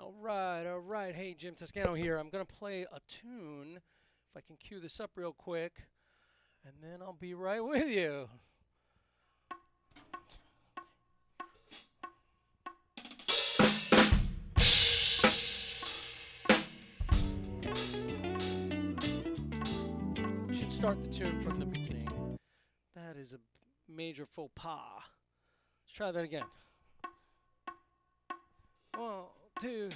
All right, all right. Hey, Jim Toscano here. I'm going to play a tune, if I can cue this up real quick, and then I'll be right with you. We should start the tune from the beginning. That is a major faux pas. Let's try that again. 1, 2.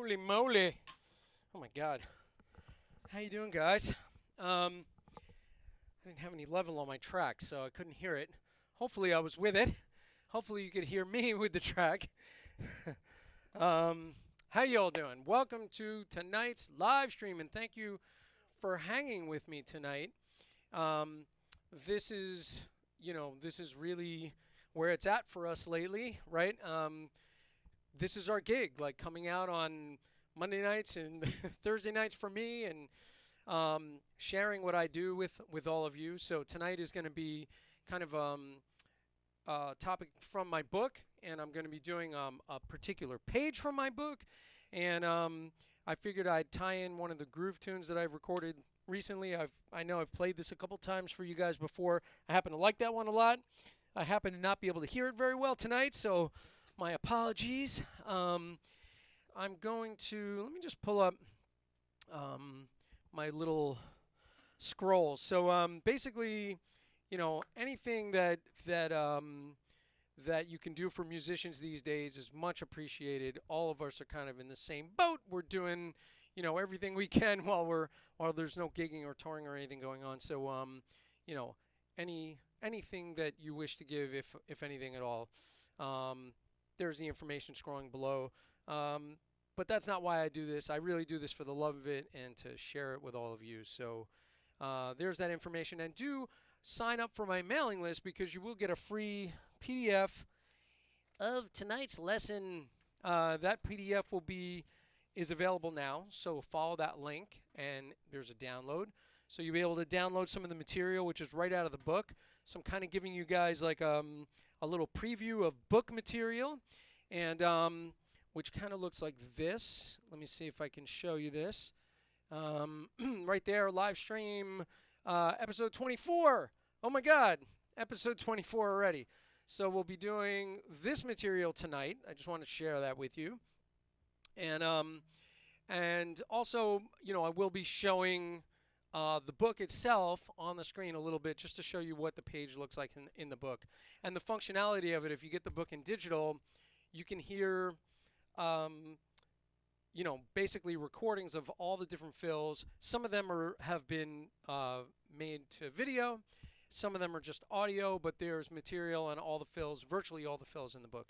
Holy moly. Oh my God. How you doing, guys? I didn't have any level on my track, so I couldn't hear it. Hopefully I was with it. Hopefully you could hear me with the track. How y'all doing? Welcome to tonight's live stream, and thank you for hanging with me tonight. This is, this is really where it's at for us lately, right? This is our gig, like coming out on Monday nights and Thursday nights for me, and sharing what I do with all of you. So tonight is going to be kind of a topic from my book, and I'm going to be doing a particular page from my book, and I figured I'd tie in one of the groove tunes that I've recorded recently. I know I've played this a couple times for you guys before. I happen to like that one a lot. I happen to not be able to hear it very well tonight, so my apologies. I'm going to, let me just pull up my little scrolls. So basically, anything that you can do for musicians these days is much appreciated. All of us are kind of in the same boat. We're doing, everything we can while there's no gigging or touring or anything going on. So anything that you wish to give, if anything at all, there's the information scrolling below. But that's not why I do this. I really do this for the love of it and to share it with all of you. So there's that information. And do sign up for my mailing list, because you will get a free PDF of tonight's lesson. That PDF is available now. So follow that link, and there's a download. So you'll be able to download some of the material, which is right out of the book. So I'm kind of giving you guys like a little preview of book material, and which kind of looks like this. Let me see if I can show you this. Right there, live stream, episode 24. Oh my God, episode 24 already. So we'll be doing this material tonight. I just want to share that with you. And also, I will be showing the book itself on the screen a little bit, just to show you what the page looks like in the book. And the functionality of it, if you get the book in digital, you can hear basically recordings of all the different fills. Some of them have been made to video. Some of them are just audio, but there's material on all the fills, virtually all the fills in the book.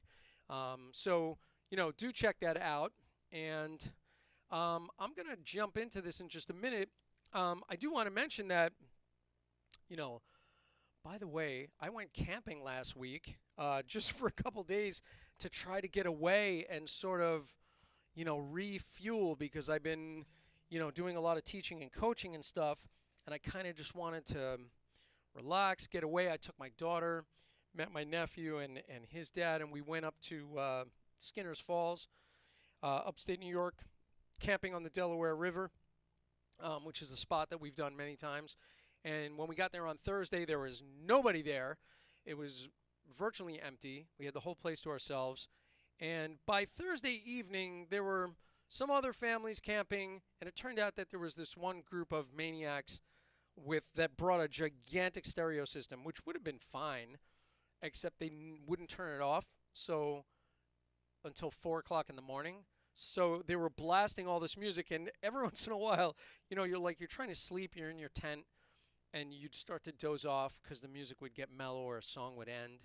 So, do check that out. And I'm going to jump into this in just a minute. I do want to mention that, by the way, I went camping last week just for a couple days to try to get away and sort of, refuel, because I've been, doing a lot of teaching and coaching and stuff, and I kind of just wanted to relax, get away. I took my daughter, met my nephew and his dad, and we went up to Skinner's Falls, upstate New York, camping on the Delaware River, which is a spot that we've done many times. And when we got there on Thursday, there was nobody there. It was virtually empty. We had the whole place to ourselves. And by Thursday evening, there were some other families camping, and it turned out that there was this one group of maniacs that brought a gigantic stereo system, which would have been fine, except they wouldn't turn it off until 4 o'clock in the morning. So they were blasting all this music, and every once in a while, you're trying to sleep, you're in your tent, and you'd start to doze off because the music would get mellow or a song would end.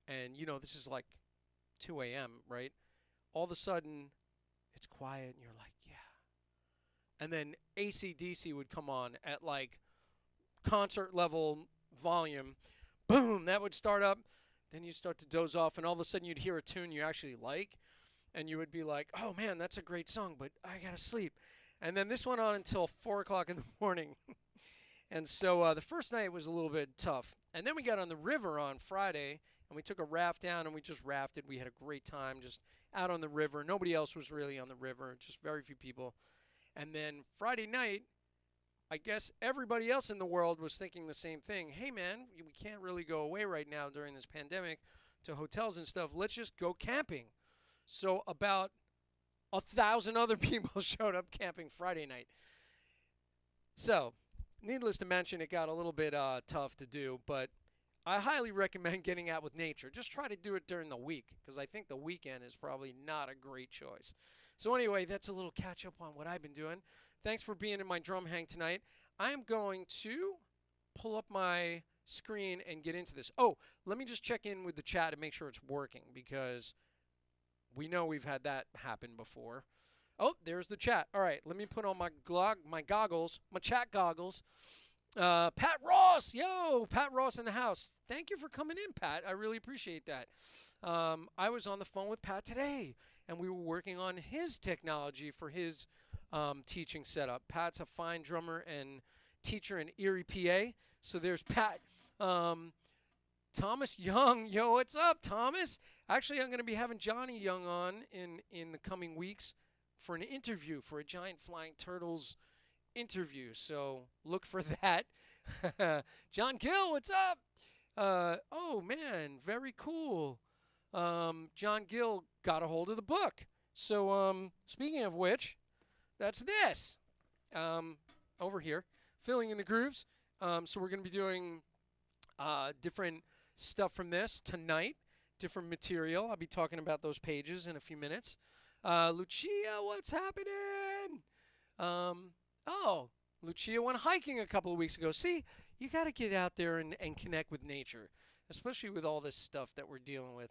And, this is like 2 a.m., right? All of a sudden, it's quiet, and you're like, yeah. And then AC/DC would come on at like concert level volume. Boom, that would start up. Then you start to doze off, and all of a sudden you'd hear a tune you actually like, and you would be like, oh man, that's a great song, but I gotta sleep. And then this went on until 4 o'clock in the morning. And so the first night was a little bit tough. And then we got on the river on Friday, and we took a raft down, and we just rafted. We had a great time just out on the river. Nobody else was really on the river, just very few people. And then Friday night, I guess everybody else in the world was thinking the same thing. Hey, man, we can't really go away right now during this pandemic to hotels and stuff. Let's just go camping. So about 1,000 other people showed up camping Friday night. So, needless to mention, it got a little bit tough to do, but I highly recommend getting out with nature. Just try to do it during the week, because I think the weekend is probably not a great choice. So anyway, that's a little catch up on what I've been doing. Thanks for being in my drum hang tonight. I am going to pull up my screen and get into this. Oh, let me just check in with the chat and make sure it's working because we know we've had that happen before. Oh, there's the chat. All right, let me put on my goggles, my chat goggles. Pat Ross, yo, Pat Ross in the house. Thank you for coming in, Pat. I really appreciate that. I was on the phone with Pat today, and we were working on his technology for his teaching setup. Pat's a fine drummer and teacher in Erie, PA. So there's Pat. Thomas Young, yo, what's up, Thomas? Actually, I'm going to be having Johnny Young on in the coming weeks for an interview, for a Giant Flying Turtles interview. So look for that. John Gill, what's up? Oh, man, very cool. John Gill got a hold of the book. So speaking of which, that's this over here, Filling in the Grooves. So we're going to be doing different stuff from this tonight, different material. I'll be talking about those pages in a few minutes. Lucia, what's happening? Oh, Lucia went hiking a couple of weeks ago. See, you got to get out there and connect with nature, especially with all this stuff that we're dealing with.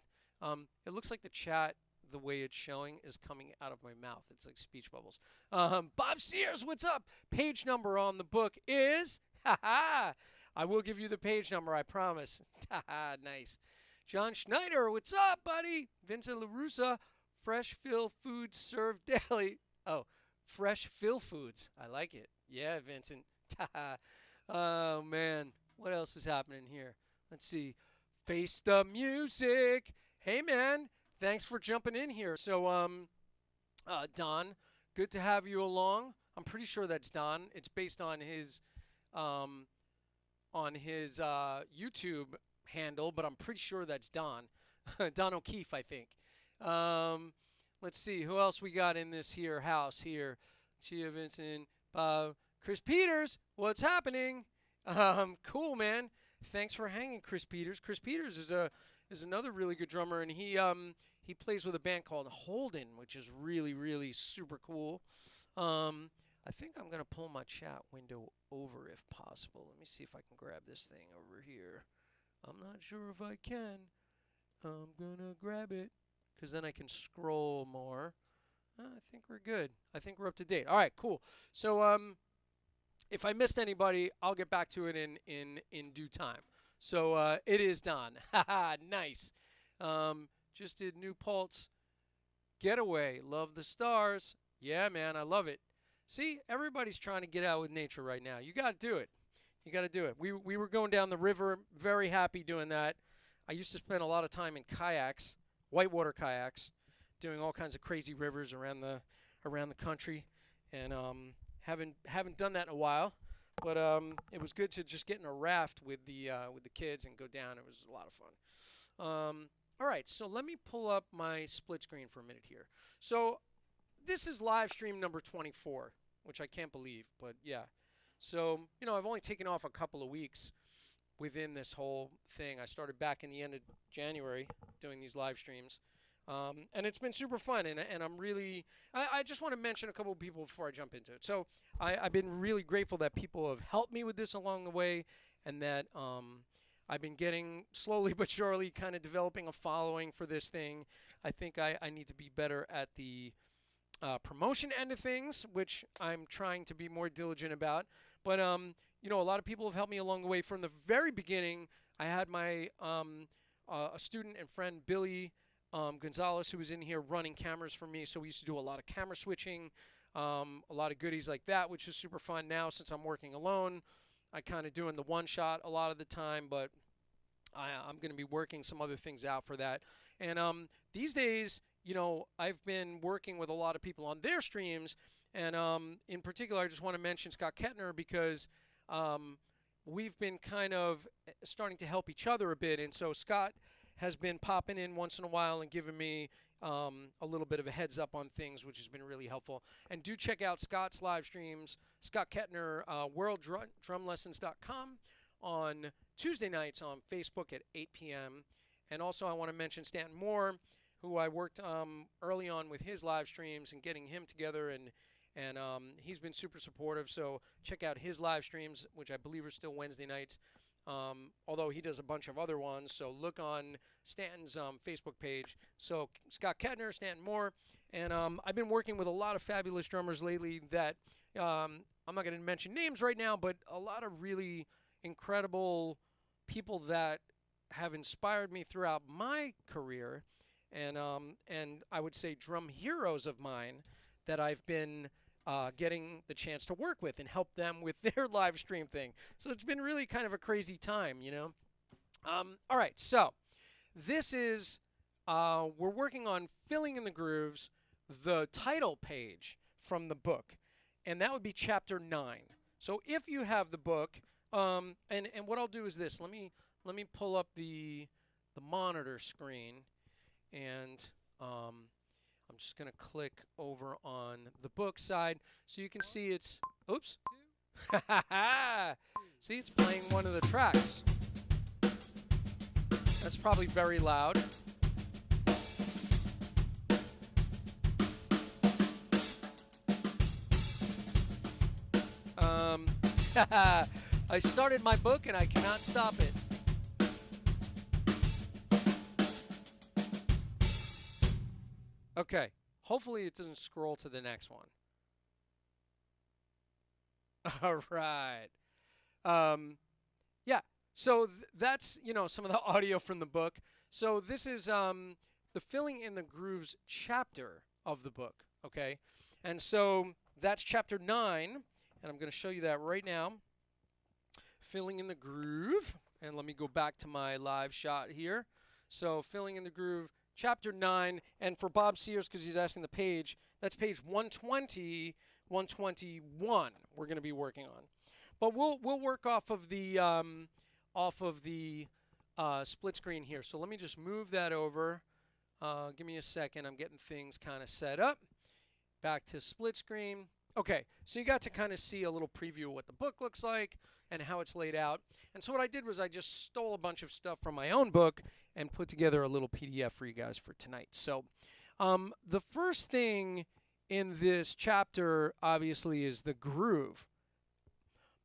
It looks like the chat, the way it's showing, is coming out of my mouth. It's like speech bubbles. Bob Sears, what's up? Page number on the book is, I will give you the page number, I promise. Nice. John Schneider, what's up, buddy? Vincent LaRussa, Fresh Phil Foods served daily. Oh, Fresh Phil Foods. I like it. Yeah, Vincent. Oh, man. What else is happening here? Let's see. Face the Music. Hey, man. Thanks for jumping in here. So, Don, good to have you along. I'm pretty sure that's Don. It's based on his YouTube handle, but I'm pretty sure that's Don. Don O'Keefe, I think. Let's see who else we got in this here house here. Chia Vincent, Chris Peters. What's happening? Cool, man. Thanks for hanging, Chris Peters. Chris Peters is another really good drummer, and he plays with a band called Holden, which is really, really super cool. I think I'm going to pull my chat window over if possible. Let me see if I can grab this thing over here. I'm not sure if I can. I'm going to grab it because then I can scroll more. I think we're good. I think we're up to date. All right, cool. So if I missed anybody, I'll get back to it in due time. So it is Don. Haha, nice. Just did New Paltz Getaway. Love the stars. Yeah, man, I love it. See, everybody's trying to get out with nature right now. You got to do it. You got to do it. We were going down the river, very happy doing that. I used to spend a lot of time in kayaks, whitewater kayaks, doing all kinds of crazy rivers around the country, and haven't done that in a while. But it was good to just get in a raft with the kids and go down. It was a lot of fun. All right, so let me pull up my split screen for a minute here. So this is live stream number 24, which I can't believe, but yeah. So, I've only taken off a couple of weeks within this whole thing. I started back in the end of January doing these live streams. And it's been super fun, and I'm really, I just want to mention a couple of people before I jump into it. So I've been really grateful that people have helped me with this along the way, and that I've been getting, slowly but surely, kind of developing a following for this thing. I think I need to be better at the promotion end of things, which I'm trying to be more diligent about. But, a lot of people have helped me along the way. From the very beginning, I had my a student and friend, Billy Gonzalez, who was in here running cameras for me. So we used to do a lot of camera switching, a lot of goodies like that, which is super fun. Now, since I'm working alone, I kind of doing the one shot a lot of the time, but I'm going to be working some other things out for that. And these days, I've been working with a lot of people on their streams, and in particular, I just want to mention Scott Kettner because we've been kind of starting to help each other a bit. And so Scott has been popping in once in a while and giving me a little bit of a heads up on things, which has been really helpful. And do check out Scott's live streams, Scott Kettner, worlddrumlessons.com on Tuesday nights on Facebook at 8 p.m. And also I want to mention Stanton Moore, who I worked early on with his live streams and getting him together, and he's been super supportive. So check out his live streams, which I believe are still Wednesday nights. Although he does a bunch of other ones, so look on Stanton's Facebook page. So Scott Kettner, Stanton Moore, and I've been working with a lot of fabulous drummers lately that I'm not going to mention names right now, but a lot of really incredible people that have inspired me throughout my career, and I would say drum heroes of mine that I've been getting the chance to work with and help them with their live stream thing. So it's been really kind of a crazy time, you know. All right, so this is we're working on filling in the grooves, the title page from the book, and that would be chapter 9. So if you have the book, and what I'll do is this. Let me pull up the monitor screen, and I'm just going to click over on the book side so you can see it's, oops. See, it's playing one of the tracks. That's probably very loud. I started my book and I cannot stop it. Okay, hopefully it doesn't scroll to the next one. All right. Yeah, so that's, you know, some of the audio from the book. So this is the Filling in the Grooves chapter of the book, okay? And so that's chapter 9, and I'm going to show you that right now. Filling in the Groove, and let me go back to my live shot here. So Filling in the Groove, chapter 9, and for Bob Sears, because he's asking the page, that's page 120, 121 we're going to be working on. But we'll work off of the split screen here. So let me just move that over. Give me a second. I'm getting things kind of set up. Back to split screen. Okay, so you got to kind of see a little preview of what the book looks like and how it's laid out. And so what I did was I just stole a bunch of stuff from my own book and put together a little PDF for you guys for tonight. So the first thing in this chapter, obviously, is the groove.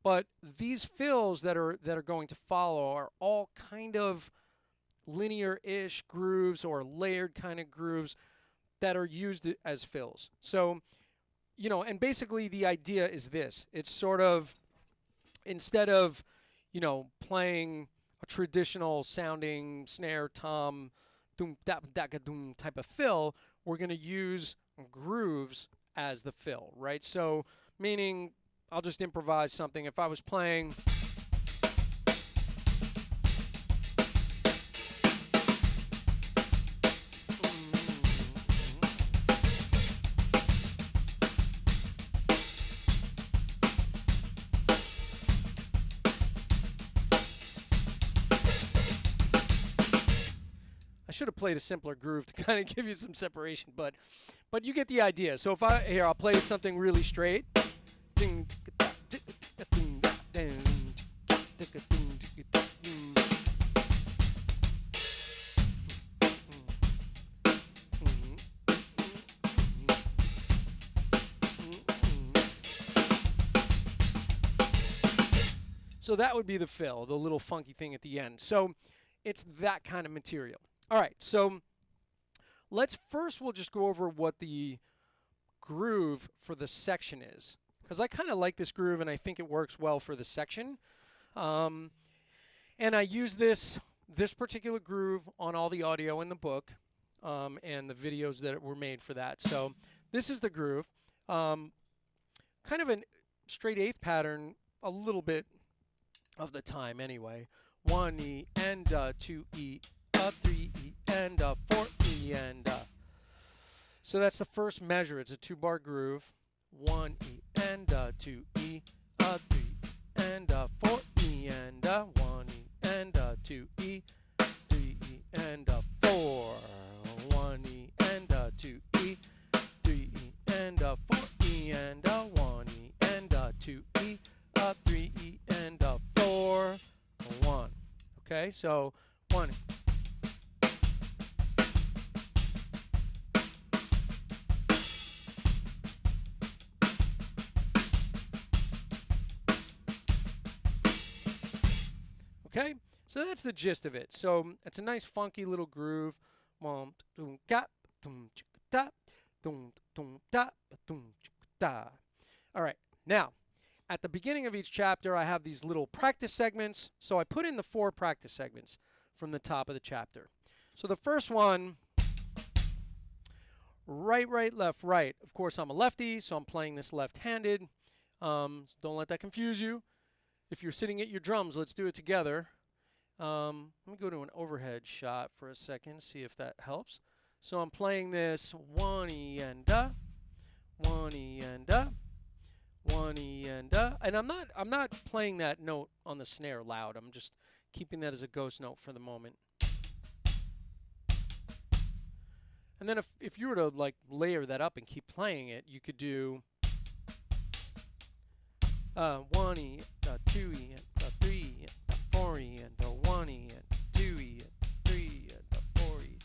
But these fills that are going to follow are all kind of linear-ish grooves or layered kind of grooves that are used as fills. So, you know, and basically the idea is this. It's sort of, instead of, you know, playing a traditional sounding snare, tom, doom, da, da, doom type of fill, we're going to use grooves as the fill, right? So, meaning, I'll just improvise something. If I was playing... I should have played a simpler groove to kind of give you some separation, but you get the idea. So if I'll play something really straight. So that would be the fill, the little funky thing at the end. So it's that kind of material. All right, so we'll just go over what the groove for the section is, because I kind of like this groove and I think it works well for the section. And I use this particular groove on all the audio in the book and the videos that were made for that. So this is the groove, kind of a straight eighth pattern a little bit of the time anyway. 1 E and 2 E, 3 E and 4 E and so that's the first measure. It's a 2-bar groove. 1 E and 2 E, 3 and 4 E and 1 E and 2 E, 3 E and 4. 1 E and 2 E, 3 E and 4 E and 1 E and 2 E, 3 E and 4. 1. Okay, so 1. Okay, so that's the gist of it. So it's a nice funky little groove. All right, now at the beginning of each chapter, I have these little practice segments. So I put in the 4 practice segments from the top of the chapter. So the first one, right, right, left, right. Of course, I'm a lefty, so I'm playing this left-handed. So don't let that confuse you. If you're sitting at your drums, let's do it together. Let me go to an overhead shot for a second, see if that helps. So I'm playing this 1E and da, 1E and da, 1E and da, and I'm not playing that note on the snare loud. I'm just keeping that as a ghost note for the moment. And then if you were to like layer that up and keep playing it, you could do 1E, 2E, 3E, 4E, and 1E, and 2E, and 3E, and 4E.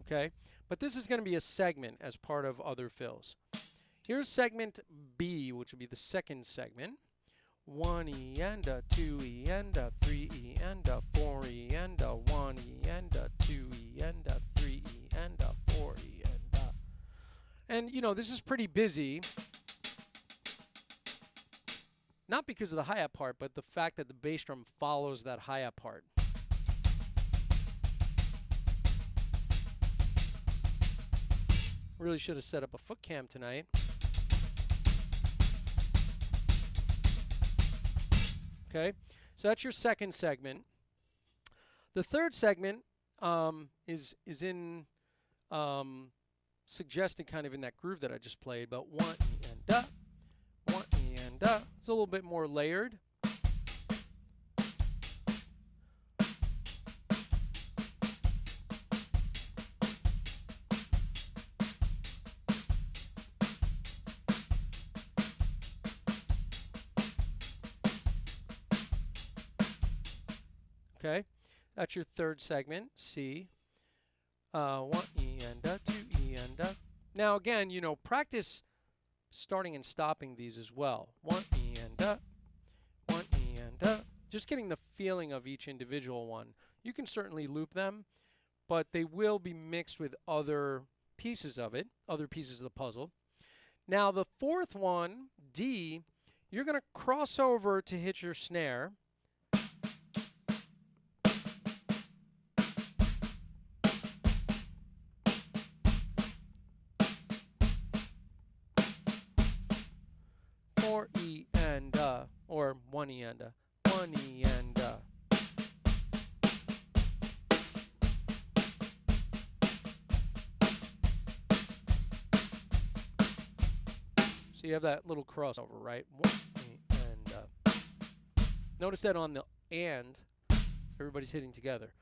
Okay, but this is going to be a segment as part of other fills. Here's segment B, which would be the second segment. 1E and a 2E and a 3E and a 4E and a 1E and a 2E and a 3E and a 4E and you know, this is pretty busy. Not because of the hi-hat part, but the fact that the bass drum follows that hi-hat part. Really should have set up a foot cam tonight. Okay, so that's your second segment. The third segment is in suggested kind of in that groove that I just played, but 1E and da, 1E and da. It's a little bit more layered. Okay, that's your third segment, C. 1E and a, 2E and a. Now again, you know, practice starting and stopping these as well. 1E and a, 1E and a. Just getting the feeling of each individual one. You can certainly loop them, but they will be mixed with other pieces of it, other pieces of the puzzle. Now the fourth one, D, you're going to cross over to hit your snare. E and or 1E and 1E and So you have that little crossover, right? 1E and notice that on the and, everybody's hitting together.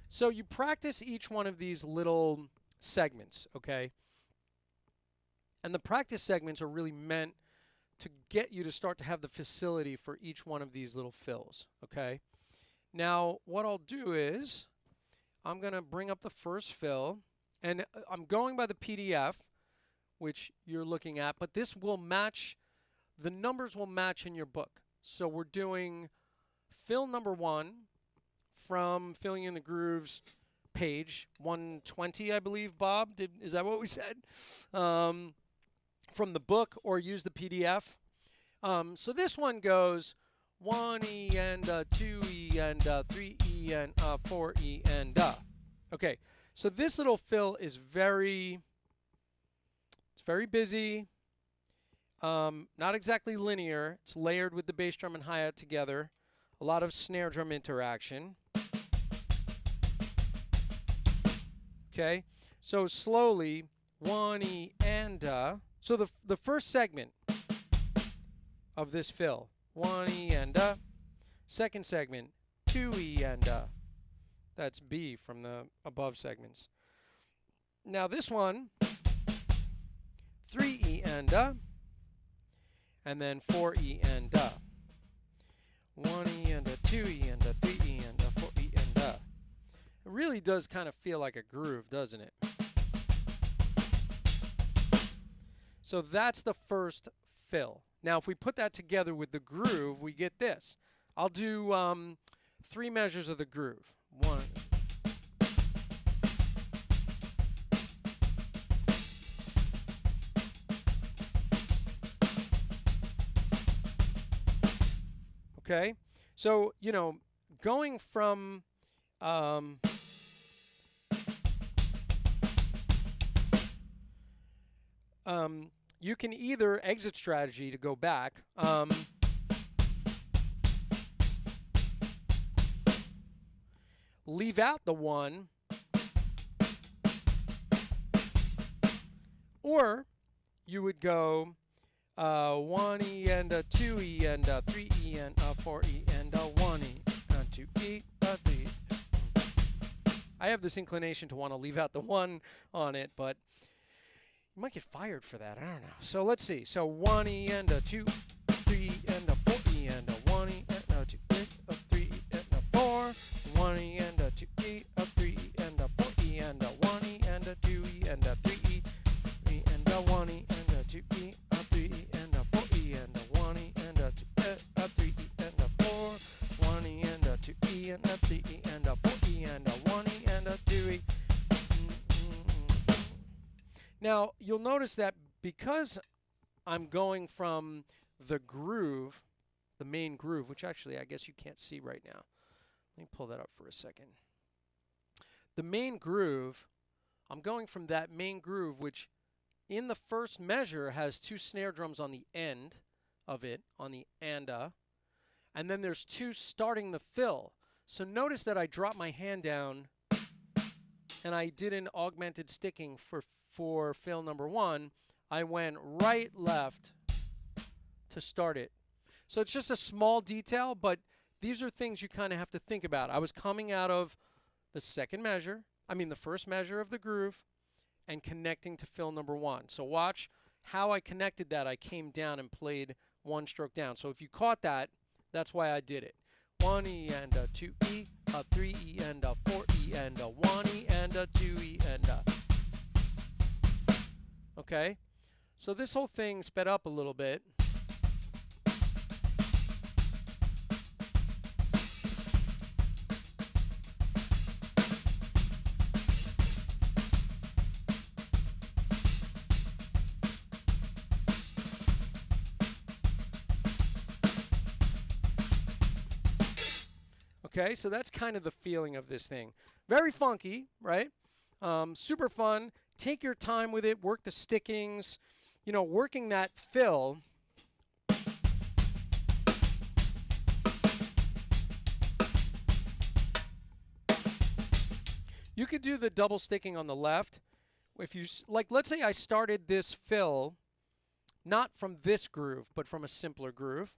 So you practice each one of these little segments, okay? And the practice segments are really meant to get you to start to have the facility for each one of these little fills, okay? Now, what I'll do is I'm going to bring up the first fill, and I'm going by the PDF, which you're looking at, but this will match, the numbers will match in your book. So we're doing fill number 1, from Filling in the Grooves page 120, I believe, Bob. Is that what we said? From the book, or use the PDF. So this one goes 1E and 2E and 3E and 4E and Okay, so this little fill is very busy. Not exactly linear. It's layered with the bass drum and hi-hat together. A lot of snare drum interaction. Okay, so slowly, 1E and so the first segment of this fill, 1E and second segment, 2E and that's B from the above segments. Now this one, 3E and then 4E and 1E and 2E and 3E and 4E and really does kind of feel like a groove, doesn't it? So that's the first fill. Now, if we put that together with the groove, we get this. I'll do 3 measures of the groove. 1. Okay, so, you know, going from you can either exit strategy to go back. Leave out the 1, or you would go 1E and a 2E and a 3E and a 4E and a 1E and 2E, a 3. I have this inclination to want to leave out the 1 on it, but you might get fired for that. I don't know. So let's see. So 1E and a 2, 3 and a 4E and a 1E and a 2E, a 3E and a 4, 1E and a 2E, a 3E and a 4E and a 1E and a 2E and a 3E, 3 and a 1E and a 2E, a 3E and a 4E and a 1E and a 2E, a 3E and a 4, 1E and a 2E and a 3E and a 4E and a 1E and a 2E. Now, you'll notice that because I'm going from the groove, the main groove, which actually I guess you can't see right now. Let me pull that up for a second. The main groove, I'm going from that main groove, which in the first measure has 2 snare drums on the end of it, on the anda, and then there's 2 starting the fill. So notice that I dropped my hand down and I did an augmented sticking for fill number 1. I went right, left to start it. So it's just a small detail, but these are things you kind of have to think about. I was coming out of the first measure of the groove and connecting to fill number 1. So watch how I connected that. I came down and played 1 stroke down. So if you caught that, that's why I did it. 1E and a 2E, a 3E and a 4E and a 1E and a 2E and a... Okay? So this whole thing sped up a little bit. Okay, so that's kind of the feeling of this thing. Very funky, right? Super fun. Take your time with it. Work the stickings. You know, working that fill. You could do the double sticking on the left. If you like, let's say I started this fill not from this groove, but from a simpler groove.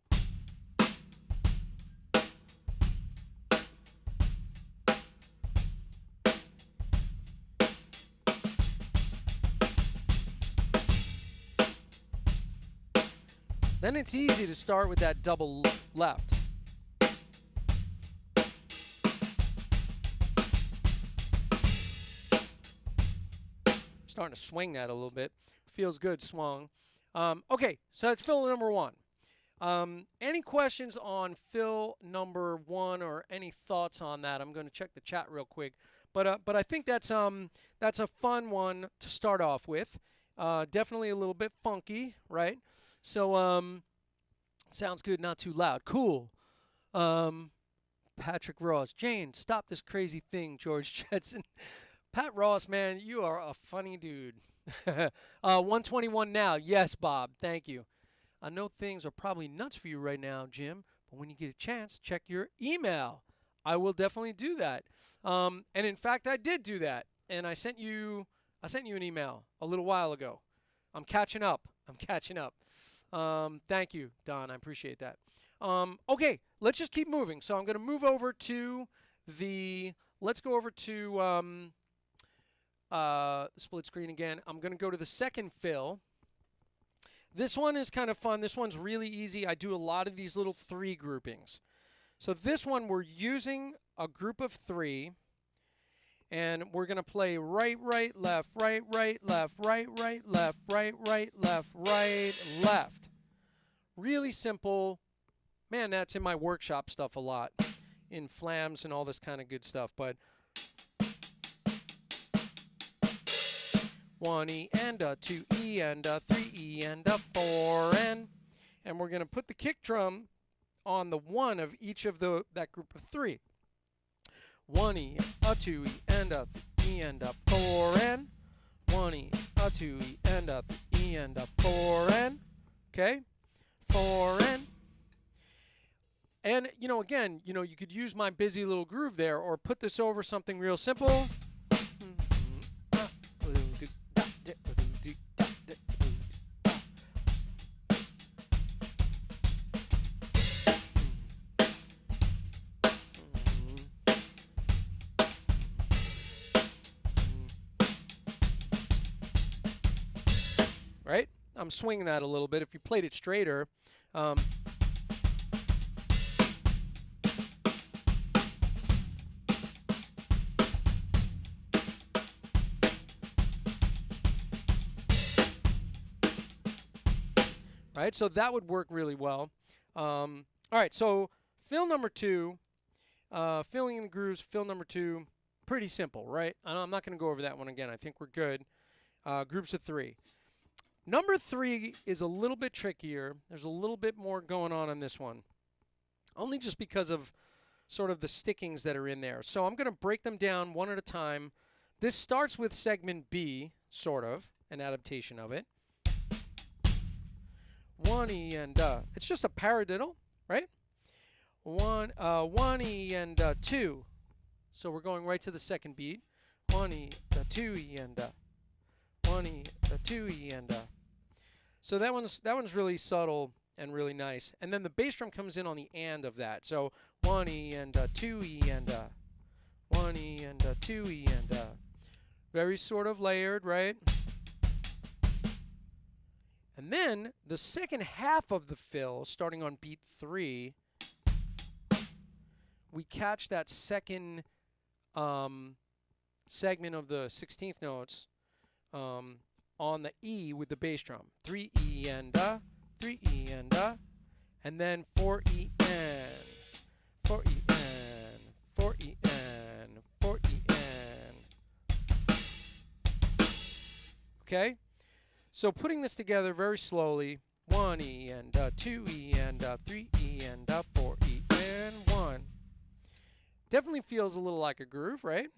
Then it's easy to start with that double left. Starting to swing that a little bit. Feels good, swung. Okay, so that's fill number 1. Any questions on fill number 1 or any thoughts on that? I'm going to check the chat real quick. But I think that's a fun one to start off with. Definitely a little bit funky, right? So, sounds good, not too loud. Cool. Patrick Ross. Jane, stop this crazy thing, George Jetson. Pat Ross, man, you are a funny dude. 121 now. Yes, Bob. Thank you. I know things are probably nuts for you right now, Jim, but when you get a chance, check your email. I will definitely do that. And in fact, I did do that. And I sent you an email a little while ago. I'm catching up. Thank you, Don. I appreciate that. Okay, let's just keep moving. So I'm going to move over to let's go over to split screen again. I'm going to go to the second fill. This one is kind of fun. This one's really easy. I do a lot of these little 3 groupings. So this one, we're using a group of 3, And we're going to play right, right, left, right, right, left, right, right, left, right, right, left, right, left. Really simple. Man, that's in my workshop stuff a lot, in flams and all this kind of good stuff. But 1E and a 2E and a 3E and a 4N. And we're going to put the kick drum on the one of each of that group of three. 1E, a 2E, and a 3E, and a 4N. 1E, a 2E, and a 3E, and a 4N. Okay? 4N. And, again, you could use my busy little groove there or put this over something real simple. Right? I'm swinging that a little bit. If you played it straighter, right? So that would work really well. All right, so fill number 2, filling in the grooves, fill number 2, pretty simple, right? I'm not going to go over that one again. I think we're good. Groups of 3. Number 3 is a little bit trickier. There's a little bit more going on this one, only just because of sort of the stickings that are in there. So I'm going to break them down one at a time. This starts with segment B, sort of, an adaptation of it. 1E and it's just a paradiddle, right? 1E and 2. So we're going right to the second beat. 1E, 2E and 1E, 2E and so that one's really subtle and really nice. And then the bass drum comes in on the and of that. So 1E and 2E and 1E and 2E and very sort of layered, right? And then the second half of the fill, starting on beat 3, we catch that second segment of the 16th notes on the E with the bass drum. 3E and 3E and then 4E and 4E and 4E and 4E and. Okay? So putting this together very slowly, 1E and 2E and 3E and 4E and 1. Definitely feels a little like a groove, right?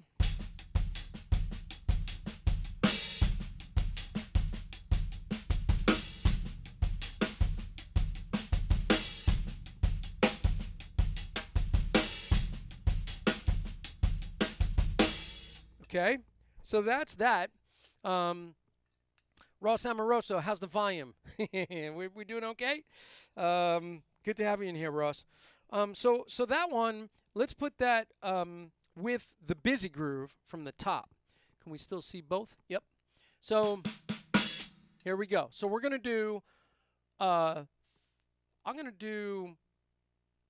Okay, so that's that. Ross Amoroso, how's the volume? we doing okay? Good to have you in here, Ross. So that one, let's put that with the busy groove from the top. Can we still see both? Yep. So here we go. So we're gonna do. I'm gonna do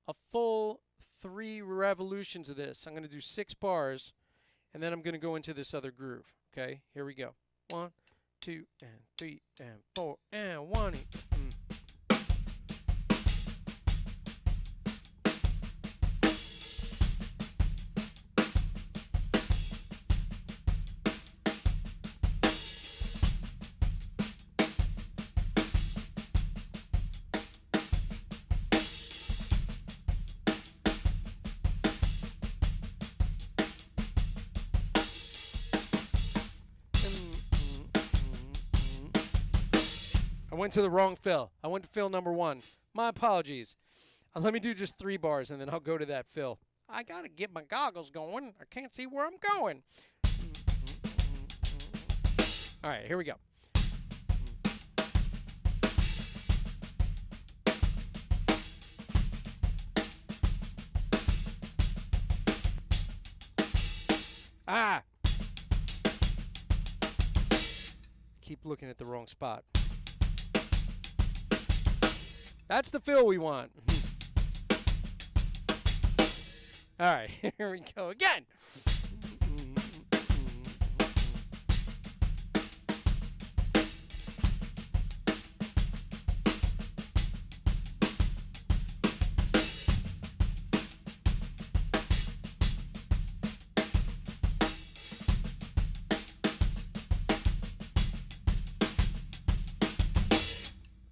a full 3 revolutions of this. I'm gonna do 6 bars. And then I'm going to go into this other groove. Okay, here we go. 1, 2, and 3, and 4, and 1. I went to the wrong fill. I went to fill number 1. My apologies. Let me do just 3 bars, and then I'll go to that fill. I got to get my goggles going. I can't see where I'm going. All right, here we go. Ah! Keep looking at the wrong spot. That's the fill we want. All right, here we go again.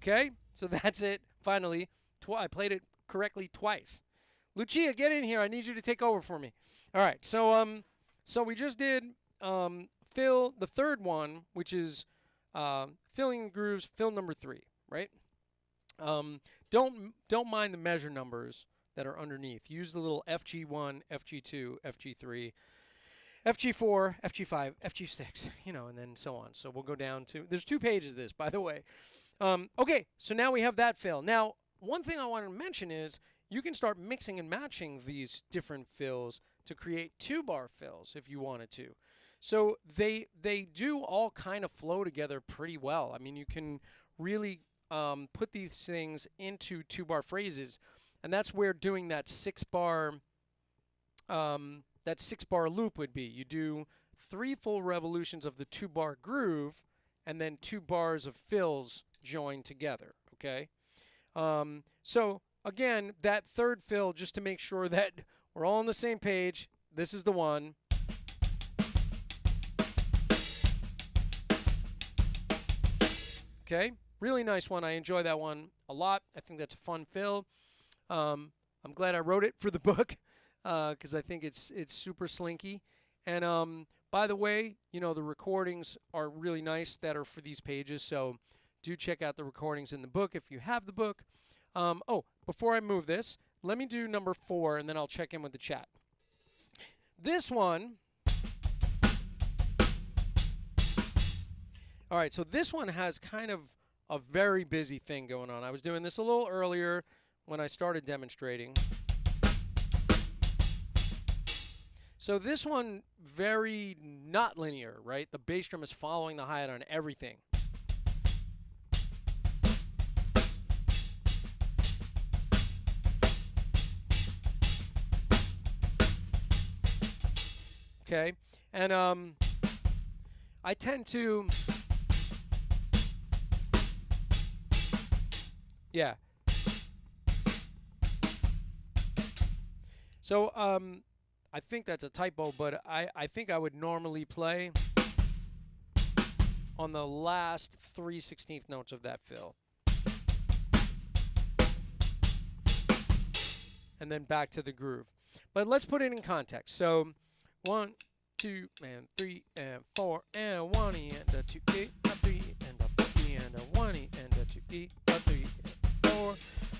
Okay, so that's it. Finally, I played it correctly twice. Lucia, get in here. I need you to take over for me. All right, so we just did fill the third one, which is filling grooves. Fill number 3, right? Don't mind the measure numbers that are underneath. Use the little FG1, FG2, FG3, FG4, FG5, FG6, and then so on. So we'll go down to, there's 2 pages of this, by the way. Okay, so now we have that fill. Now, one thing I want to mention is you can start mixing and matching these different fills to create 2-bar fills if you wanted to. So they do all kind of flow together pretty well. I mean, you can really put these things into 2-bar phrases, and that's where doing that 6-bar loop would be. You do 3 full revolutions of the 2-bar groove, and then 2 bars of fills joined together. Okay, so again, that third fill, just to make sure that we're all on the same page. This is the one. Okay, really nice one. I enjoy that one a lot. I think that's a fun fill. I'm glad I wrote it for the book because I think it's super slinky. And by the way, the recordings are really nice that are for these pages. So do check out the recordings in the book if you have the book. Oh, before I move this, let me do number 4, and then I'll check in with the chat. This one. All right, so this one has kind of a very busy thing going on. I was doing this a little earlier when I started demonstrating. So this one, very not linear, right? The bass drum is following the hi-hat on everything. Okay, and I tend to, yeah. So I think that's a typo, but I think I would normally play on the last 3/16 notes of that fill. And then back to the groove. But let's put it in context. So 1, 2, and 3, and 4, and 1 E and a 2 E, a 3 and a 4 E and a 1 E and a 2 E, a 3 and 4,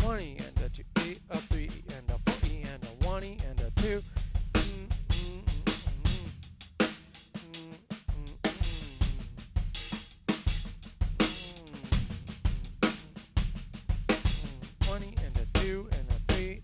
1 E and a 2 E, a 3 and a 4 E and a 1 E and a 2. 1 E and a 2 and a 3.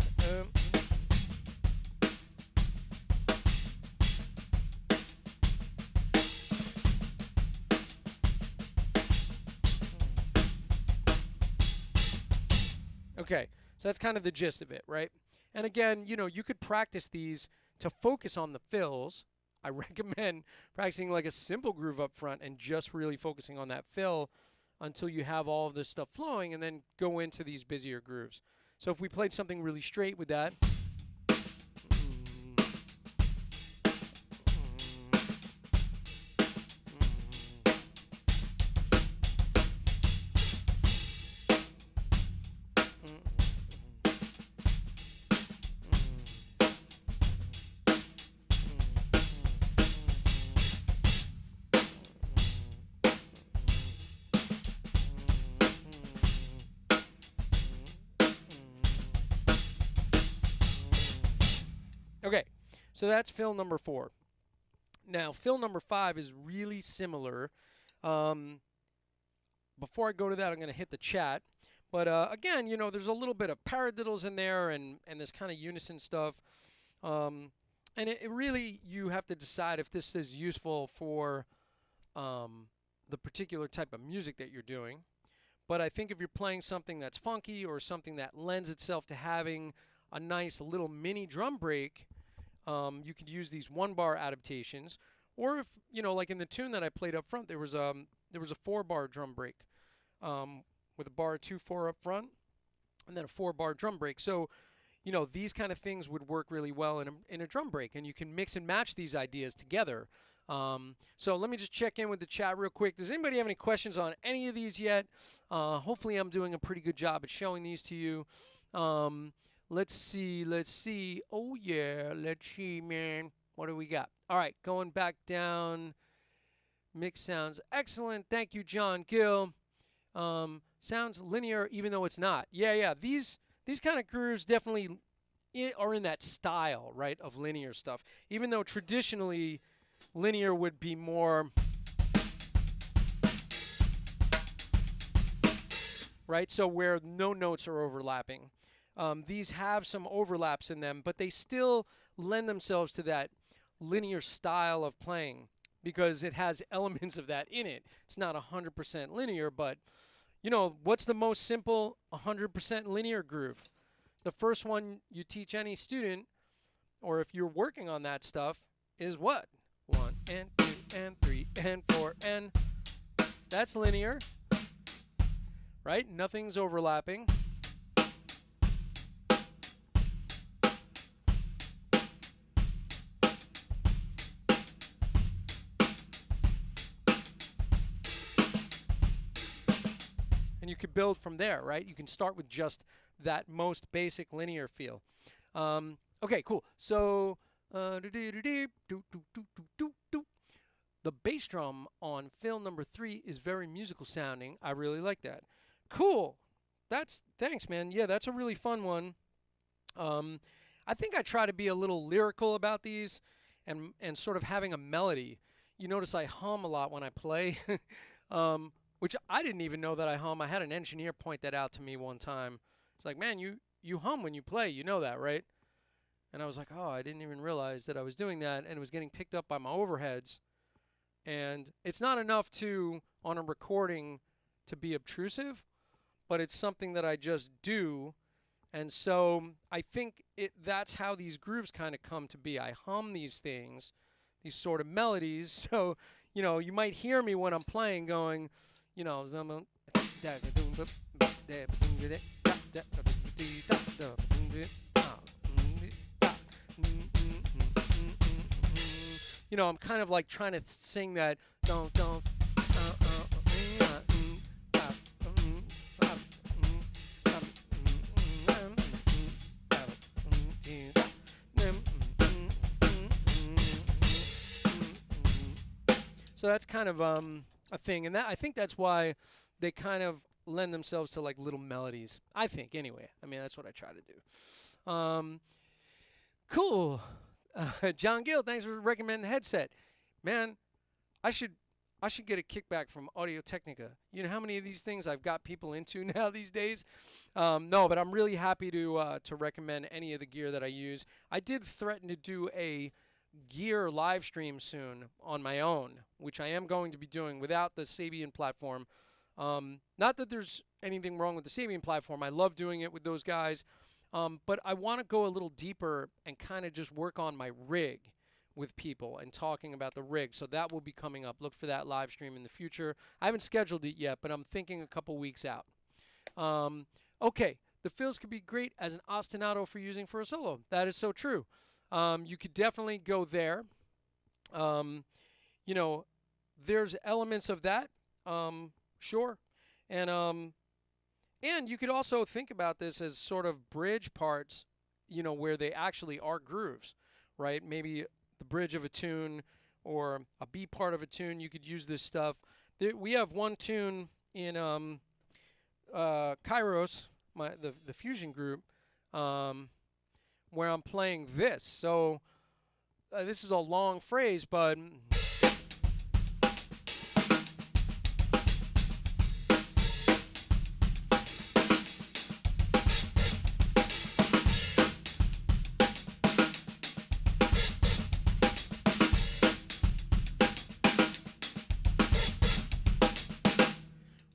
Okay, so that's kind of the gist of it, right? And again, you could practice these to focus on the fills. I recommend practicing like a simple groove up front and just really focusing on that fill until you have all of this stuff flowing, and then go into these busier grooves. So if we played something really straight with that. Okay, so that's fill number 4. Now, fill number 5 is really similar. Before I go to that, I'm going to hit the chat. But again, there's a little bit of paradiddles in there and this kind of unison stuff. And it really, you have to decide if this is useful for the particular type of music that you're doing. But I think if you're playing something that's funky or something that lends itself to having a nice little mini drum break, you could use these 1-bar adaptations. Or if, like in the tune that I played up front, there was a 4-bar drum break with a bar 2/4 up front and then a 4-bar drum break. So, these kind of things would work really well in a drum break, and you can mix and match these ideas together. So let me just check in with the chat real quick. Does anybody have any questions on any of these yet? Hopefully I'm doing a pretty good job at showing these to you. Let's see. Oh yeah, let's see, man. What do we got? All right, going back down. Mix sounds excellent. Thank you, John Gill. Sounds linear even though it's not. Yeah. These kind of grooves definitely are in that style, right, of linear stuff. Even though traditionally linear would be more, right, so where no notes are overlapping. These have some overlaps in them, but they still lend themselves to that linear style of playing because it has elements of that in it. It's not 100% linear, but you know, what's the most simple 100% linear groove? The first one you teach any student, or if you're working on that stuff, is what? 1 and 2 and 3 and 4 and that's linear, right? Nothing's overlapping. And you could build from there, right? You can start with just that most basic linear feel. Okay, cool. So, the bass drum on fill number 3 is very musical sounding. I really like that. Cool. Thanks, man. Yeah, that's a really fun one. I think I try to be a little lyrical about these and sort of having a melody. You notice I hum a lot when I play. Which I didn't even know that I hum. I had an engineer point that out to me one time. It's like, man, you hum when you play. You know that, right? And I was like, oh, I didn't even realize that I was doing that, and it was getting picked up by my overheads. And it's not enough on a recording, to be obtrusive, but it's something that I just do. And so I think that's how these grooves kind of come to be. I hum these things, these sort of melodies. So, you know, you might hear me when I'm playing going, you know, I'm kind of like trying to sing that So that's kind of a thing, and I think that's why they kind of lend themselves to like little melodies. I think, anyway. I mean, that's what I try to do. Cool. John Gill, thanks for recommending the headset. Man, I should get a kickback from Audio Technica. You know how many of these things I've got people into now these days? No, but I'm really happy to recommend any of the gear that I use. I did threaten to do a gear live stream soon on my own, which I am going to be doing without the Sabian platform. Not that there's anything wrong with the Sabian platform. I love doing it with those guys. But I want to go a little deeper and kind of just work on my rig with people and talking about the rig. So that will be coming up. Look for that live stream in the future. I haven't scheduled it yet, but I'm thinking a couple weeks out. Okay, the fills could be great as an ostinato for using for a solo. That is so true. You could definitely go there. You know, there's elements of that, sure. And you could also think about this as sort of bridge parts, you know, where they actually are grooves, right? Maybe the bridge of a tune or a B part of a tune. You could use this stuff. We have one tune in Kairos, the fusion group, where I'm playing this. So this is a long phrase, but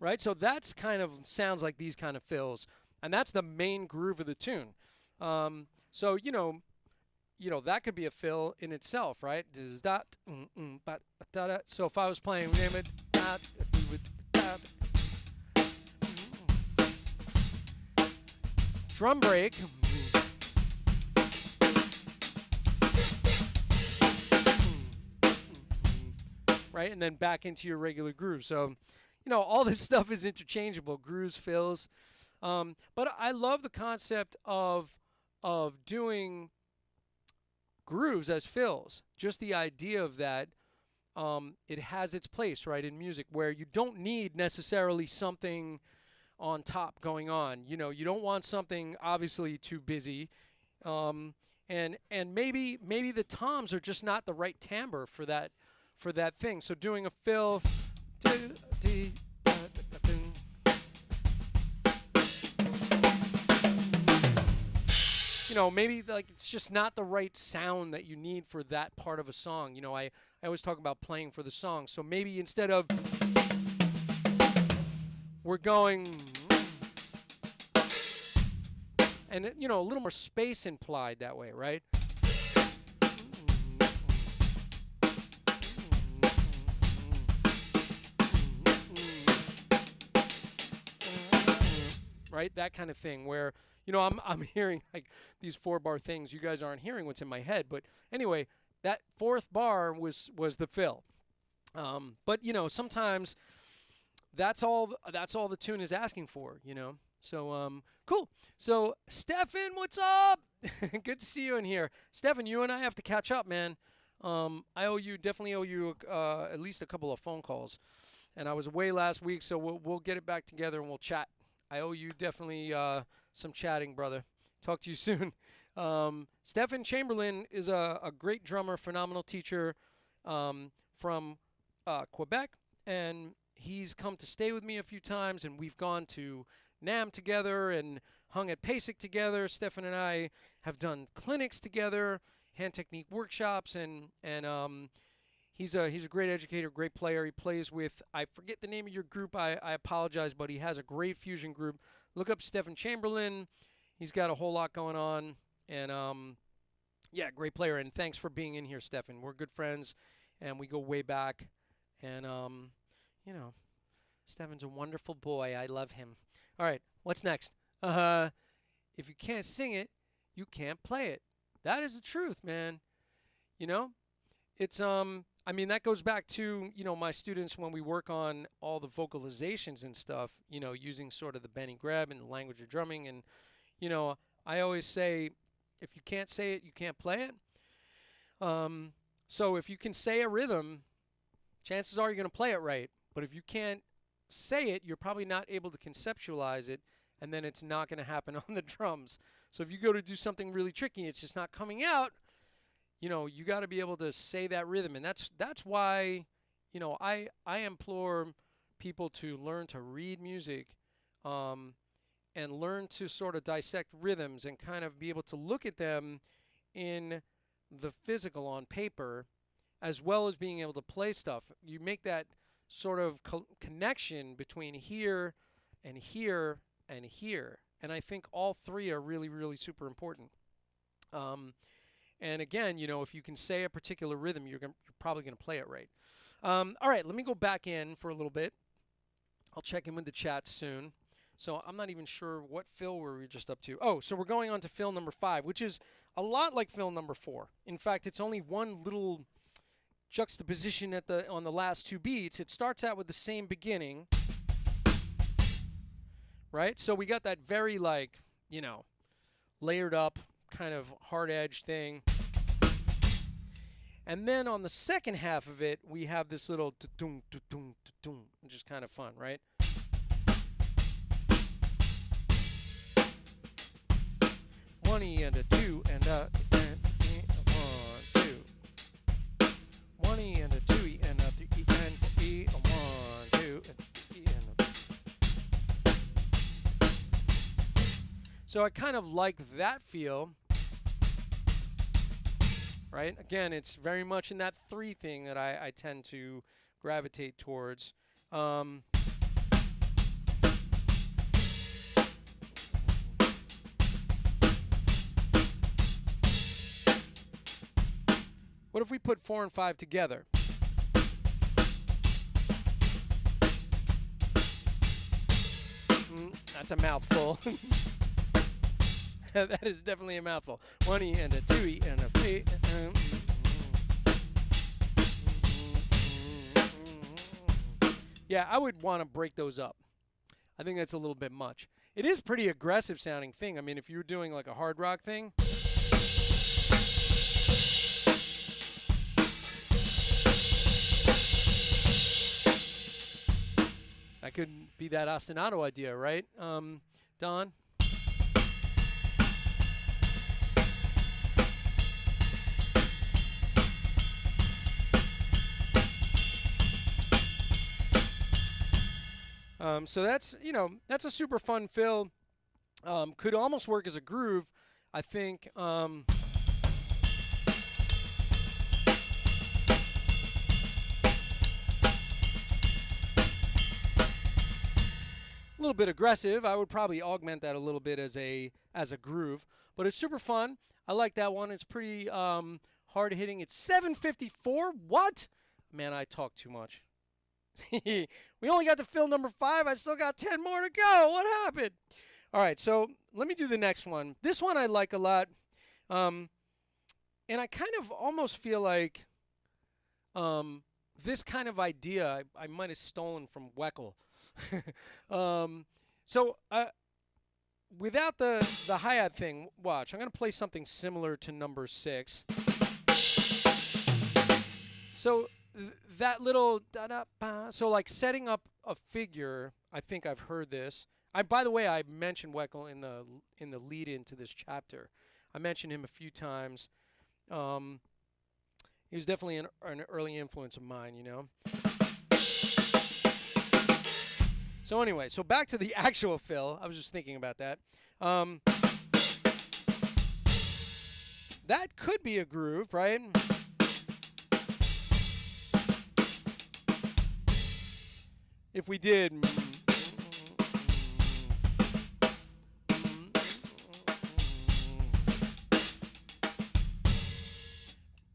right? So that's kind of sounds like these kind of fills, and that's the main groove of the tune. So you know that could be a fill in itself, right? So if I was playing drum break. right? And then back into your regular groove. So, all this stuff is interchangeable, grooves, fills. But I love the concept of doing grooves as fills. Just the idea of that, it has its place, right, in music, where you don't need necessarily something on top going on. You don't want something obviously too busy, and maybe the toms are just not the right timbre for that thing. So doing a fill, maybe like it's just not the right sound that you need for that part of a song. I always talk about playing for the song. So maybe instead of we're going and a little more space implied that way, right? Right, that kind of thing where I'm hearing like these 4-bar things. You guys aren't hearing what's in my head, but anyway, that fourth bar was the fill. But sometimes that's all the tune is asking for. So cool. So Stefan, what's up? Good to see you in here, Stefan. You and I have to catch up, man. I definitely owe you at least a couple of phone calls, and I was away last week, so we'll get it back together and we'll chat. I owe you definitely some chatting, brother. Talk to you soon. Stefan Chamberlain is a great drummer, phenomenal teacher from Quebec, and he's come to stay with me a few times, and we've gone to NAMM together and hung at PASIC together. Stefan and I have done clinics together, hand technique workshops, and he's a great educator, great player. He plays with, I forget the name of your group, I apologize, but he has a great fusion group. Look up Stefan Chamberlain. He's got a whole lot going on, and yeah, great player. And thanks for being in here, Stefan. We're good friends, and we go way back. And Stefan's a wonderful boy. I love him. All right, what's next? If you can't sing it, you can't play it. That is the truth, man. It's that goes back to my students when we work on all the vocalizations and stuff. Using sort of the Benny Greb and the language of drumming, and I always say, if you can't say it, you can't play it. So if you can say a rhythm, chances are you're going to play it right. But if you can't say it, you're probably not able to conceptualize it, and then it's not going to happen on the drums. So if you go to do something really tricky, it's just not coming out. You got to be able to say that rhythm, and that's why, I implore people to learn to read music, and learn to sort of dissect rhythms and kind of be able to look at them in the physical on paper, as well as being able to play stuff. You make that sort of connection between here and here and here, and I think all three are really, really super important. And again, if you can say a particular rhythm, you're probably going to play it right. All right, let me go back in for a little bit. I'll check in with the chat soon. So I'm not even sure what fill were we just up to. Oh, so we're going on to fill number 5, which is a lot like fill number 4. In fact, it's only one little juxtaposition on the last 2 beats. It starts out with the same beginning, right? So we got that very layered up kind of hard edge thing. And then on the second half of it, we have this little da-doom, da-doom, da-doom, which is kind of fun, right? One E and a 2 and a 1, 2. 1 E and a 2 E and a 3 E and 4 E, a 1, 2 and E and a. So I kind of like that feel. Right? Again, it's very much in that 3 thing that I tend to gravitate towards. What if we put 4 and 5 together? That's a mouthful. That is definitely a mouthful. 1 E and a 2 E and a 3. Yeah, I would want to break those up. I think that's a little bit much. It is pretty aggressive sounding thing. I mean, if you were doing like a hard rock thing. That could be that ostinato idea, right, Don? So that's, that's a super fun fill. Could almost work as a groove, I think. A little bit aggressive. I would probably augment that a little bit as a groove, but it's super fun. I like that one. It's pretty hard hitting. It's 7:54. What? Man, I talk too much. We only got to fill number 5. I still got 10 more to go. What happened? All right, so let me do the next one. This one I like a lot, and I kind of almost feel like this kind of idea I might have stolen from Weckl. So without the hi-hat thing, watch. I'm going to play something similar to number 6. So that little da-da-ba, so like setting up a figure, I think I've heard this. By the way, I mentioned Weckl in the lead into this chapter. I mentioned him a few times. He was definitely an early influence of mine, So anyway, so back to the actual fill. I was just thinking about that. That could be a groove, right? If we did.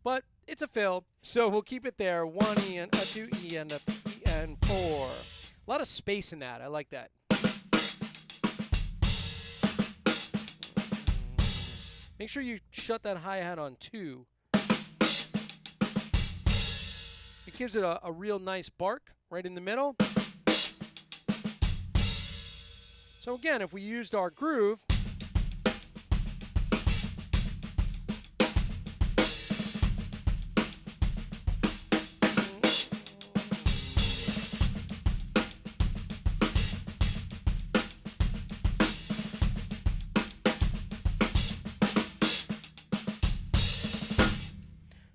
But it's a fill, so we'll keep it there. 1 E and a 2 E and a P and 4. A lot of space in that. I like that. Make sure you shut that hi-hat on 2. It gives it a real nice bark right in the middle. So again, if we used our groove,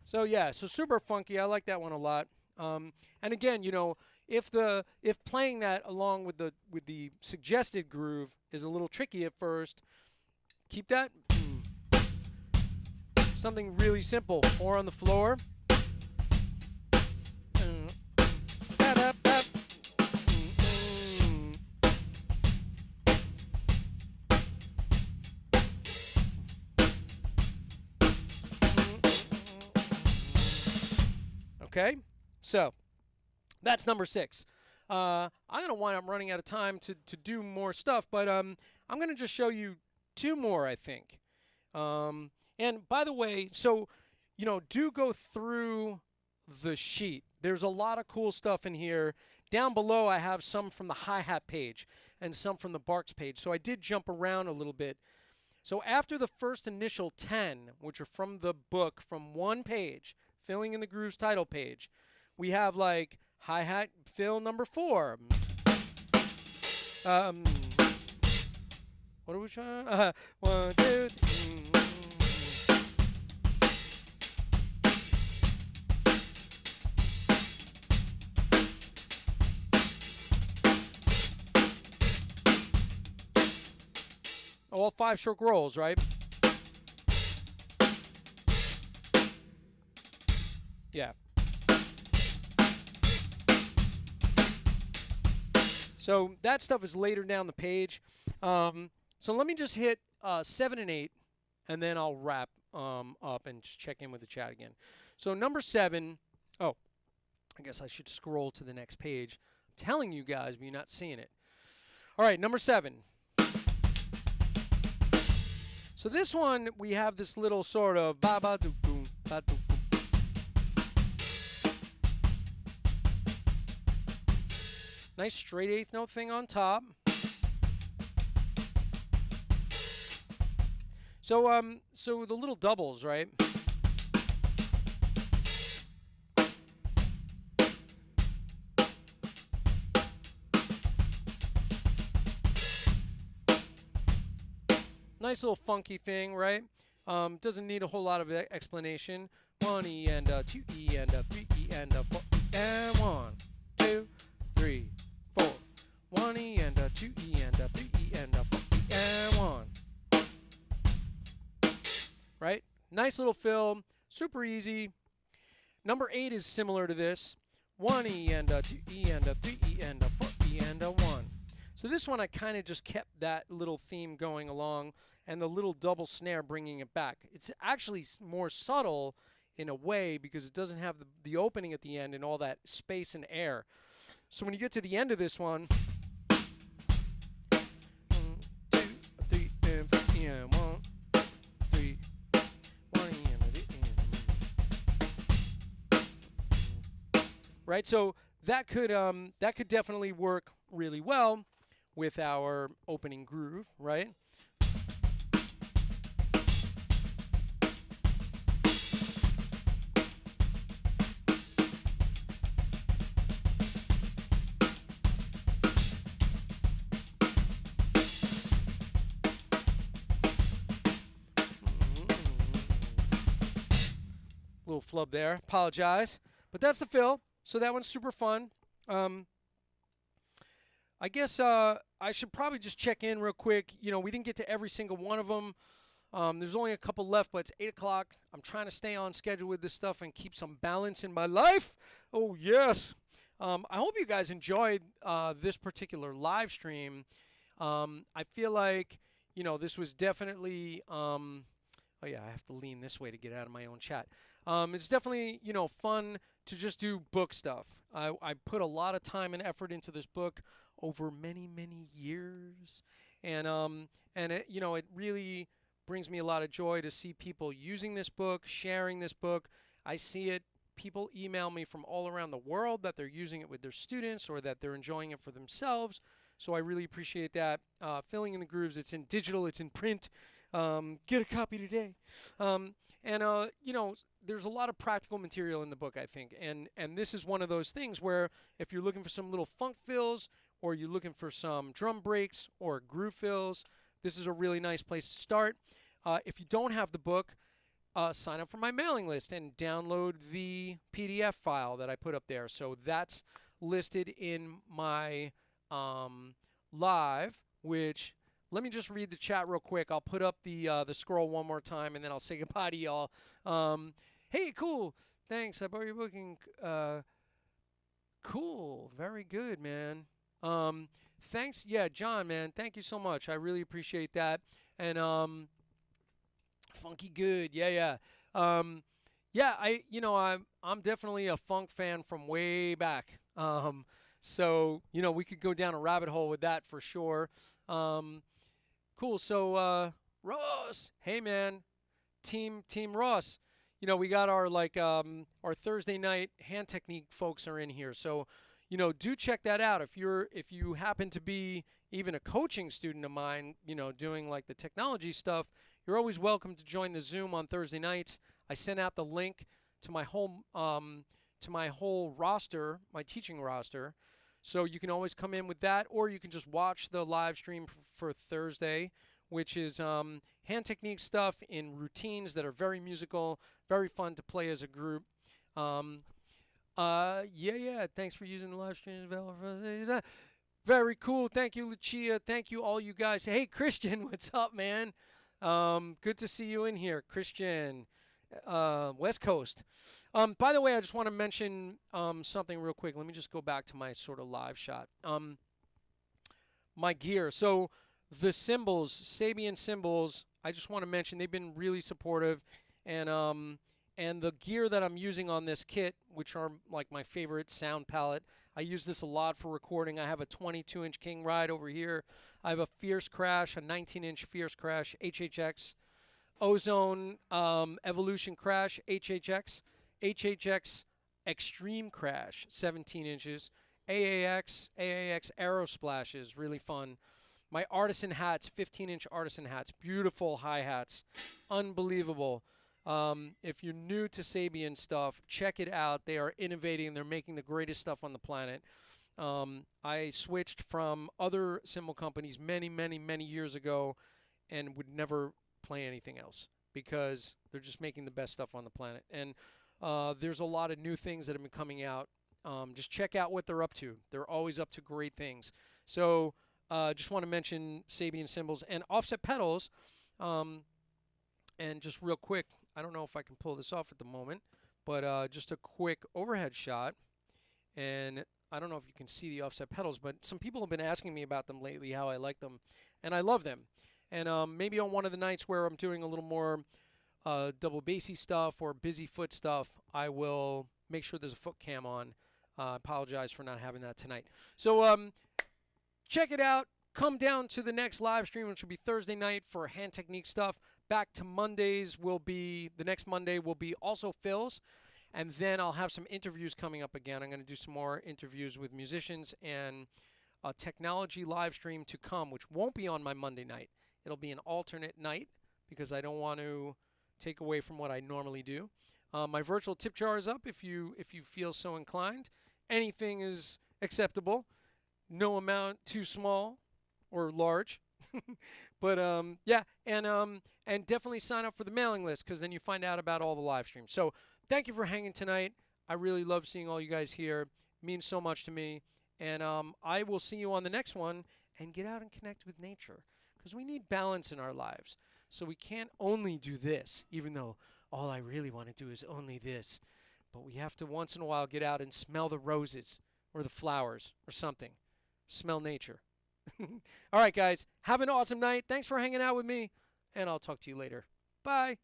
so yeah, so super funky. I like that one a lot. And again, if playing that along with the suggested groove is a little tricky at first, keep that something really simple. 4 on the floor. Okay, so that's number 6. I'm going to wind up running out of time to do more stuff, but I'm going to just show you 2 more, I think. And by the way, so, do go through the sheet. There's a lot of cool stuff in here. Down below, I have some from the hi-hat page and some from the barks page. So I did jump around a little bit. So after the first initial 10, which are from the book, from one page, Filling in the Grooves title page, we have like hi-hat fill number 4. What are we trying? 1, 2, 3. All 5-stroke rolls, right? Yeah. So that stuff is later down the page. So let me just hit 7 and 8, and then I'll wrap up and just check in with the chat again. So number 7. Oh, I guess I should scroll to the next page. I'm telling you guys, but you're not seeing it. All right, number 7. So this one, we have this little sort of ba-ba-doo-boom, ba-doo-boom. Nice straight eighth note thing on top. So the little doubles, right? Nice little funky thing, right? Doesn't need a whole lot of explanation. 1 E and a 2 E and a 3 E and a 4 E and 1, 2, 3, 4. 1 E and a 2 E and a 3 E and a 4 E and 1. Right? Nice little fill, super easy. Number 8 is similar to this. 1 E and a 2 E and a 3 E and a 4 E and a 1. So this one I kind of just kept that little theme going along and the little double snare bringing it back. It's actually more subtle in a way because it doesn't have the opening at the end and all that space and air. So when you get to the end of this one, 1, 2, 3, and 4, and 1, 3, 1, and right. So that could definitely work really well with our opening groove, right? Little flub there, apologize. But that's the fill, so that one's super fun. I guess I should probably just check in real quick. You know, we didn't get to every single one of them. There's only a couple left, but it's 8 o'clock. I'm trying to stay on schedule with this stuff and keep some balance in my life. Oh, yes. I hope you guys enjoyed this particular live stream. I feel like, you know, this was definitely, oh, yeah, I have to lean this way to get out of my own chat. It's definitely, you know, fun to just do book stuff. I put a lot of time and effort into this book over many, many years. And it, you know, it really brings me a lot of joy to see people using this book, sharing this book. I see it. People email me from all around the world that they're using it with their students or that they're enjoying it for themselves. So I really appreciate that. Filling in the Grooves, it's in digital, it's in print. Get a copy today. You know, there's a lot of practical material in the book, I think. And this is one of those things where if you're looking for some little funk fills or you're looking for some drum breaks or groove fills, this is a really nice place to start. If you don't have the book, sign up for my mailing list and download the PDF file that I put up there. So that's listed in my live, which... Let me just read the chat real quick. I'll put up the scroll one more time, and then I'll say goodbye to y'all. Hey, cool. Thanks. I bought your booking. Cool. Very good, man. Thanks. Yeah, John, man. Thank you so much. I really appreciate that. And funky good. Yeah. Yeah. I'm definitely a funk fan from way back. So you know, we could go down a rabbit hole with that for sure. Cool. So, Ross, hey man, team Ross. You know, we got our our Thursday night hand technique folks are in here. So, you know, do check that out. If you happen to be even a coaching student of mine, you know, doing like the technology stuff, you're always welcome to join the Zoom on Thursday nights. I sent out the link to my whole roster, my teaching roster. So you can always come in with that, or you can just watch the live stream for Thursday, which is hand technique stuff in routines that are very musical, very fun to play as a group. Yeah. Thanks for using the live stream. Very cool. Thank you, Lucia. Thank you, all you guys. Hey, Christian, what's up, man? Good to see you in here, Christian. West Coast. By the way, I just want to mention something real quick. Let me just go back to my sort of live shot. My gear. So the cymbals, Sabian cymbals, I just want to mention they've been really supportive, and the gear that I'm using on this kit, which are like my favorite sound palette. I use this a lot for recording. I have a 22-inch King Ride over here. I have a Fierce Crash, a 19-inch Fierce Crash HHX. Ozone Evolution Crash HHX Extreme Crash 17 inches, AAX Aero Splash is really fun. My artisan hats, 15-inch artisan hats, beautiful hi hats, unbelievable. If you're new to Sabian stuff, check it out. They are innovating. They're making the greatest stuff on the planet. I switched from other cymbal companies many, many, many years ago and would never play anything else because they're just making the best stuff on the planet. And there's a lot of new things that have been coming out. Just check out what they're up to. They're always up to great things. So just want to mention Sabian cymbals and offset pedals. And just real quick, I don't know if I can pull this off at the moment, but just a quick overhead shot. And I don't know if you can see the offset pedals, but some people have been asking me about them lately, how I like them, and I love them. And maybe on one of the nights where I'm doing a little more double bassy stuff or busy foot stuff, I will make sure there's a foot cam on. Apologize for not having that tonight. So check it out. Come down to the next live stream, which will be Thursday night for hand technique stuff. Back to Mondays will be, the next Monday will be also Phil's. And then I'll have some interviews coming up again. I'm going to do some more interviews with musicians and a technology live stream to come, which won't be on my Monday night. It'll be an alternate night because I don't want to take away from what I normally do. My virtual tip jar is up if you feel so inclined. Anything is acceptable. No amount too small or large. But yeah, and definitely sign up for the mailing list because then you find out about all the live streams. So thank you for hanging tonight. I really love seeing all you guys here. It means so much to me. And I will see you on the next one. And get out and connect with nature because we need balance in our lives. So we can't only do this, even though all I really want to do is only this. But we have to once in a while get out and smell the roses or the flowers or something. Smell nature. All right, guys. Have an awesome night. Thanks for hanging out with me. And I'll talk to you later. Bye.